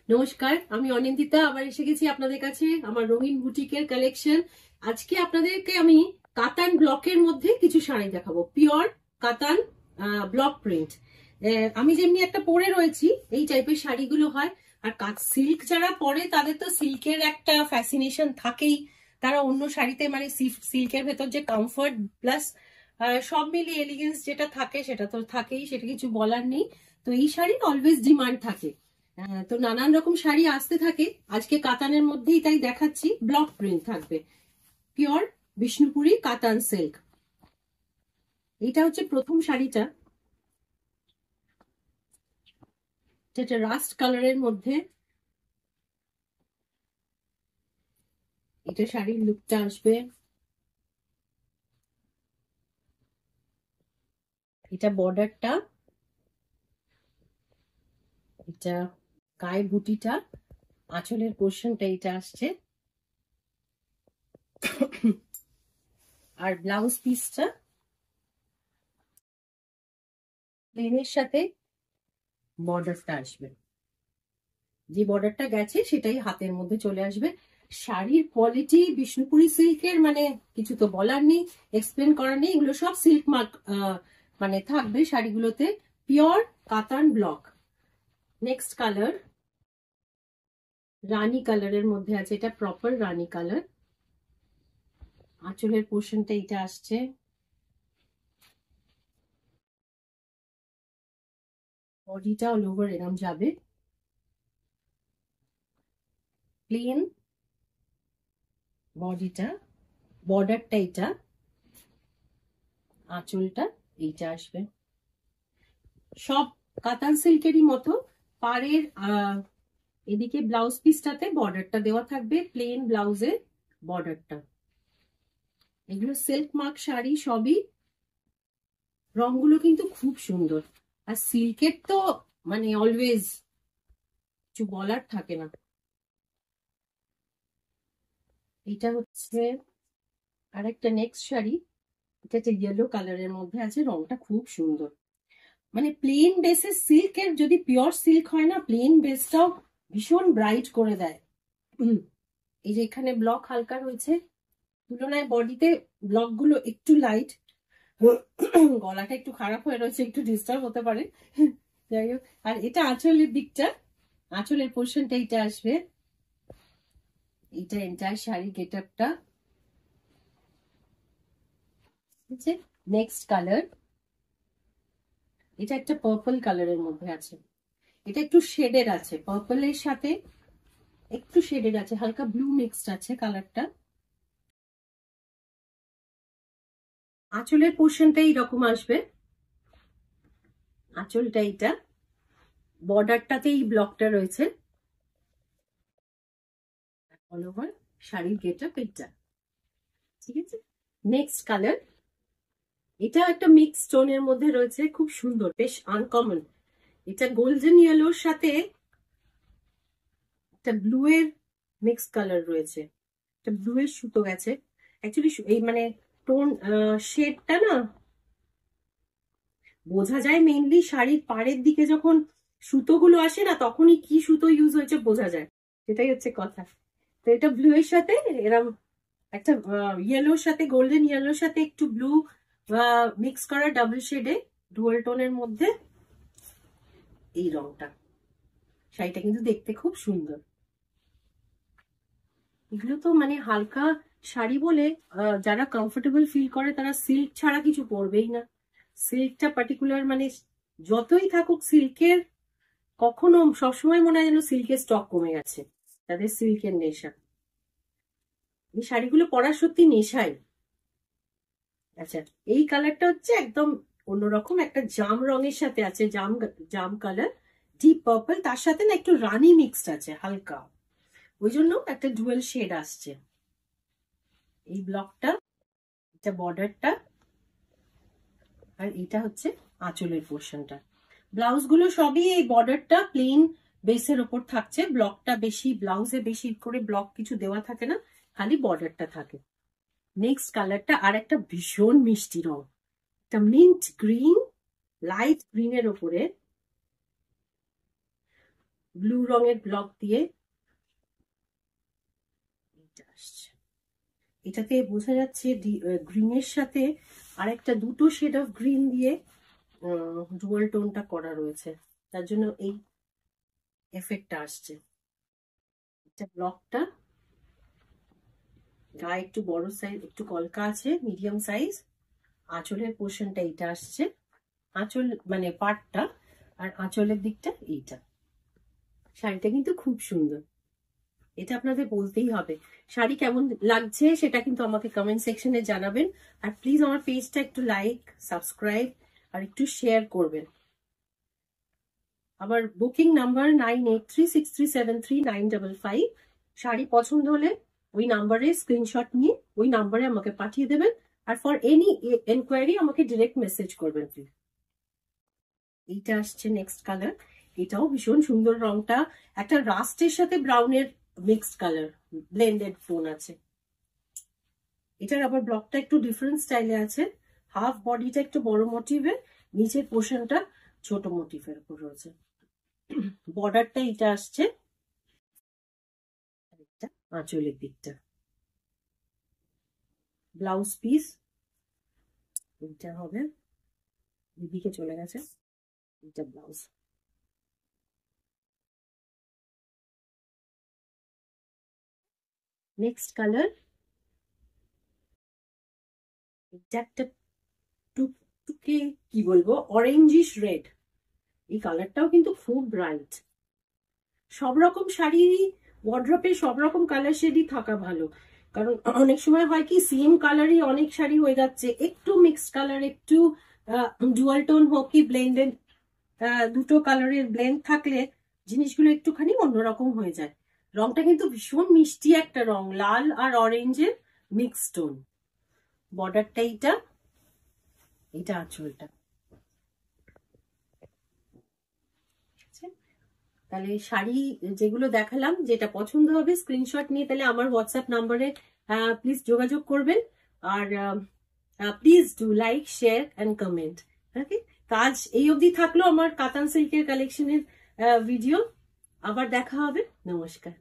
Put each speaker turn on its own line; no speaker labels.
নমস্কার, আমি অনিন্দিতা আবার এসে গেছি আপনাদের কাছে আমার রঙিন বুটিকের কালেকশন। আজকে আপনাদেরকে আমি কাতান ব্লকের মধ্যে কিছু শাড়ি দেখাবো, পিওর কাতান ব্লক প্রিন্ট। আমি যেমনি একটা পরে রয়েছি এই টাইপের শাড়িগুলো হয়। আর সিল্ক যারা পরে তাদের তো সিল্কের একটা ফ্যাসিনেশন থাকেই। তারা অন্য শাড়িতে মানে সিল্কের ভেতর যে কমফর্ট প্লাস সব মিলিয়ে এলিগেন্স যেটা থাকে সেটা তো থাকেই, সেটা কিছু বলার নেই। তো এই শাড়ির অলওয়েজ ডিমান্ড থাকে। তো নানান রকম শাড়ি আসতে থাকে। আজকে কাতানের মধ্যেই তাই দেখাচ্ছি, ব্লক প্রিন্ট থাকবে, পিওর বিষ্ণুপুরি কাতান সিল্ক। এটা হচ্ছে প্রথম শাড়িটা, যেটা রাস্ট কালারের মধ্যে। এটা শাড়ির লুকটা আসবে। এটা বর্ডারটা, এটা গায়ে বুটিটা, আঁচলের পোর্শনটা এটা আসছে, আর ব্লাউজ পিসটা প্লেনের সাথে বর্ডারটা আসবে। যে বর্ডারটা গেছে সেটাই হাতের মধ্যে চলে আসবে। শাড়ির কোয়ালিটি বিষ্ণুপুরি সিল্কের, মানে কিছু তো বলার নেই, এক্সপ্লেন করার নেই। এগুলো সব সিল্ক মার্ক মানে থাকবে শাড়িগুলোতে, পিওর কাতান ব্লক। নেক্সট কালার রানী কালারের মধ্যে আছে, এটা প্রপার রানী কালার। আঁচলের পোর্শনটা এটা আসছে, বডিটা অল ওভার এরম যাবে, প্লেন বডিটা, বর্ডারটা এটা, আঁচলটা এইটা আসবে। সব কাতান সিল্কেরই মতো পাড়ের এদিকে ব্লাউজ পিসটাতে বর্ডারটা দেওয়া থাকবে, প্লেন ব্লাউজে বর্ডারটা। এগুলো সিল্ক মার্ক শাড়ি সবই, রংগুলো কিন্তু খুব সুন্দর। আর সিল্কের তো মানে অলওয়েজ কিছু বলার থাকে না। এটা হচ্ছে আরেকটা নেক্সট শাড়ি, এটা হচ্ছে ইয়েলো কালারের মধ্যে আছে, রংটা খুব সুন্দর। মানে প্লেন বেসের সিল্কের যদি পিওর সিল্ক হয় না, প্লেন বেসটাও ভীষণ ব্রাইট করে দেয়। এই যে এখানে ব্লক হালকা রয়েছে, তুলনায় বডিতে ব্লক গুলো একটু লাইট। গলাটা একটু খারাপ হয়ে রয়েছে, একটু ডিস্টার্ব হতে পারে, যাই হোক। আর এটা আঁচলের দিকটা, আঁচলের পোর্শনটা এইটা আসবে। এটা এন্টায়ার শাড়ি গেট আপটা। নেক্সট কালার, এটা একটা পার্পল কালারের মধ্যে আছে। এটা একটু শেডের আছে, পার্পলের সাথে একটু শেডেড আছে, হালকা ব্লু মিক্সড আছে কালারটা। আঁচলের পোর্শনটা এইরকম আসবে, আঁচলটা এইটা, বর্ডারটাতে এই ব্লকটা রয়েছে, অল ওভার শাড়ির গেট আপ এটা। ঠিক আছে, নেক্সট কালার, এটা একটা মিক্স টোনের মধ্যে রয়েছে, খুব সুন্দর, বেশ আনকমন। এটা গোল্ডেন ইয়েলোর সাথে একটা ব্লু এর মিক্স কালার রয়েছে, একটা ব্লু এর সুতো গেছে। অ্যাকচুয়ালি এই মানে টোন শেডটা না বোঝা যায় মেইনলি শাড়ির পাড়ের দিকে যখন সুতোগুলো আসে না, তখনই কি সুতো ইউজ হয়েছে বোঝা যায়, সেটাই হচ্ছে কথা। তো এটা ব্লু এর সাথে এরম একটা ইয়েলোর সাথে, গোল্ডেন ইয়েলোর সাথে একটু ব্লু মিক্স করা ডাবল শেডে ডুয়াল টোনের মধ্যে এই রংটা। শাড়িটা কিন্তু দেখতে খুব সুন্দর। এগুলো তো মানে হালকা শাড়ি বলে যারা কমফোর্টেবল ফিল করে তারা সিল্ক ছাড়া কিছু পরবেই না। সিল্কটা পার্টিকুলার মানে যতই থাকুক সিল্কের, কখনো সবসময় মনে হয় যেন সিল্কের স্টক কমে গেছে, তাদের সিল্কের নেশা। এই শাড়িগুলো পরার সত্যি নেশাই। আচ্ছা, এই কালারটা হচ্ছে একদম অন্যরকম, একটা জাম রঙের সাথে আছে, জাম জাম কালার, ডিপ পার্পল, তার সাথে না একটু রানী মিক্সড আছে হালকা, ওই জন্য একটা ডুয়েল শেড আসছে। এই ব্লকটা, এটা বর্ডারটা, আর এটা হচ্ছে আঁচলের পোর্শনটা। ব্লাউজ গুলো সবই এই বর্ডারটা প্লেন বেসের ওপর থাকছে, ব্লকটা বেশি, ব্লাউজে বেশি করে ব্লক কিছু দেওয়া থাকে না, খালি বর্ডারটা থাকে। নেক্সট কালারটা আর একটা ভীষণ মিষ্টি রং, একটা মিন্ট গ্রিন, লাইট গ্রিনের ওপরে ব্লু রঙের ব্লক দিয়ে এটা আসছে। এটাতে বোঝা যাচ্ছে গ্রিনের সাথে আরেকটা দুটো শেড অফ গ্রিন দিয়ে ডুয়াল টোনটা করা রয়েছে, তার জন্য এই এফেক্টটা আসছে। এটা ব্লকটা গায়ে একটু বড় সাইজ, একটু কলকা আছে, মিডিয়াম সাইজ। আঁচলের পোর্শনটা এইটা আসছে, আঁচল মানে পাটটা, আর আঁচলের দিকটা এইটা। শাড়িটা কিন্তু খুব সুন্দর, এটা আপনাদের বলতেই হবে। শাড়ি কেমন লাগছে সেটা কিন্তু আমাকে কমেন্ট সেকশনে জানাবেন। আর প্লিজ আমার পেজটা একটু লাইক, সাবস্ক্রাইব আর একটু শেয়ার করবেন। আমার বুকিং নাম্বার 9836373955। শাড়ি পছন্দ হলে ওই নাম্বারে স্ক্রিনশট নিয়ে ওই নাম্বারে আমাকে পাঠিয়ে দেবেন। আর ফর এনি এনকোয়ারি আমাকে ডিরেক্ট মেসেজ করবেন প্লিজ। এইটা আসছে নেক্সট কালার, এটাও ভীষণ সুন্দর। রংটা একটা রাস্টের সাথে ব্রাউনের মিক্সড কালার, ব্লেন্ডেড টোন আছে। এটার আবার ব্লকটা একটু ডিফারেন্ট স্টাইলে আছে, হাফ বডিটা একটু বড় মোটিভে, নিচের পোর্শনটা ছোট মোটিভের উপর রয়েছে। বর্ডারটা এটা আসছে, আঁচলের দিকটা ব্লাউজ পিস এটা হবে, দিদিকে চলে গেছে, এটা ব্লাউজ। নেক্সট কালার, এটা একটা টুকটুকে কি বলবো অরেঞ্জিশ রেড। এই কালারটাও কিন্তু খুব ব্রাইট। সব রকম শাড়ি ওয়ার্ড্রপে সব রকম কালার শেডই থাকা ভালো, কারণ অনেক সময় হয় কি সেম কালারই অনেক শাড়ি হয়ে যাচ্ছে। একটু মিক্সড কালার, একটু ডুয়াল টোন হোক কি ব্লেন্ডেড, দুটো কালারের ব্লেন্ড থাকলে জিনিসগুলো একটুখানি অন্যরকম হয়ে যায়। রংটা কিন্তু ভীষণ মিষ্টি একটা রং, লাল আর অরেঞ্জের মিক্সড টোন। বর্ডারটা এইটা, এটা আঁচলটা। তাহলে শাড়ি যেগুলো দেখালাম, যেটা পছন্দ হবে স্ক্রিনশট নিয়ে তাহলে আমার হোয়াটসঅ্যাপ নাম্বারে প্লিজ যোগাযোগ করবেন। আর please do like, share and comment. Okay, কাজ এই অবধি থাকলো আমার কাতান সিল্কের কালেকশনের ভিডিও। আবার দেখা হবে, নমস্কার।